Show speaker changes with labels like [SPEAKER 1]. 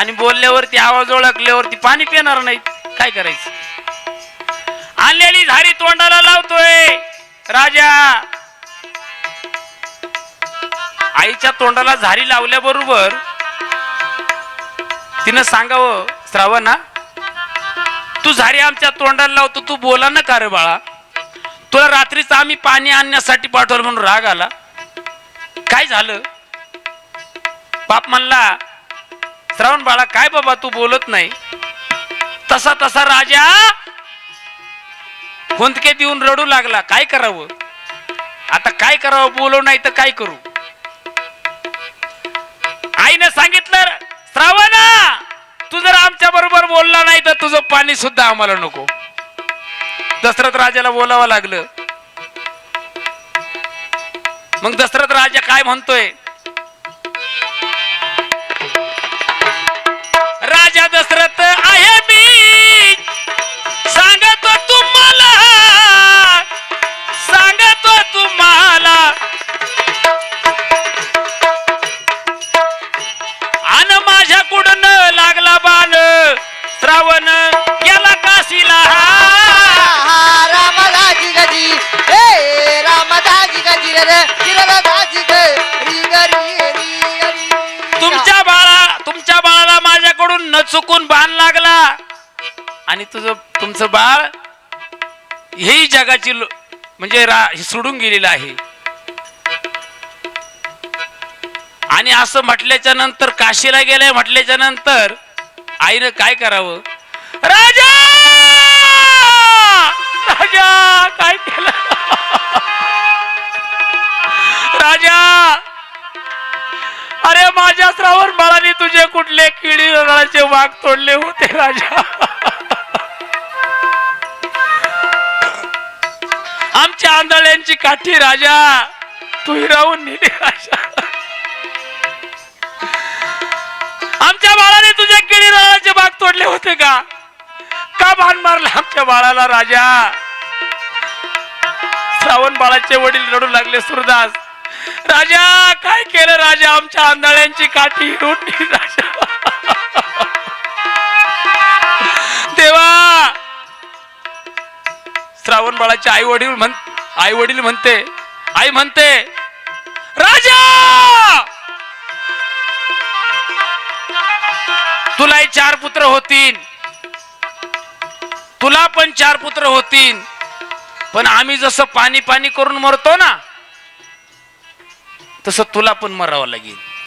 [SPEAKER 1] आणि बोलल्यावरती आवाज ओळखल्यावरती पाणी पिणार नाही, काय करायचं? आणलेली झारी तोंडाला लावतोय राजा. आईच्या तोंडाला झारी लावल्याबरोबर तिनं सांगावं, श्रावणा तू झारी आमच्या तोंडाला लावतो, तू बोला ना का रे बाळा? तुला रात्रीच आम्ही पाणी आणण्यासाठी पाठवलं म्हणून राग आला? काय झालं? बाप म्हणला, श्रावण बाळा काय बाबा तू बोलत नाही? तसा तसा राजा हुंदके देऊन रडू लागला. काय करावं आता, काय करावं? बोलव नाही तर काय करू? आईने सांगितलं, श्रावणा तू जर आमच्या बरोबर बोलला नाही तर तुझं पाणी सुद्धा आम्हाला नको. दशरथ राजाला बोलावं लागलं. मग दशरथ राजा काय म्हणतोय? राजा दशरथ आहे मी, सांगतो तुम्हाला, सांगतो तुम्हाला, आन माझ्याकडून लागला बाण, श्रावण गेला काशीला.
[SPEAKER 2] रामदाजी गजी हे रामदाजी गजी रे दाजी गरी गरी.
[SPEAKER 1] तुमच्या बाळाला माझ्याकडून न चुकून बाण लागला आणि तुमचं बाळ हेही जगाची म्हणजे सोडून गेलेलं आहे. आणि असं म्हटल्याच्या नंतर काशीला गेलाय म्हटल्याच्या नंतर आईनं काय करावं? राजा राजा काय केलं? राजा अरे माझ्या श्रावण बाळाने तुझे कुठले किडी रणाचे वाघ तोडले होते राजा? आमच्या आंधळ्यांची काठी राजा तू हिरावून नेली राजा. आमच्या बाळाने तुझे किडी रणाचे वाघ तोडले होते का? का बाण मारला आमच्या बाळाला राजा? श्रावण बाळाचे वडील रडू लागले. सूरदास राजा काय केलं राजा? आमच्या आंधळ्यांची काठी हिरवून राजा. देवा श्रावण बाळाचे आई वडील म्हणते, आई म्हणते राजा तुलाही 4 पुत्र होतील, तुला पण 4 पुत्र होतील, पण आम्ही जसं पाणी पाणी करून मरतो ना तसं तुला पण मरावं लागेल.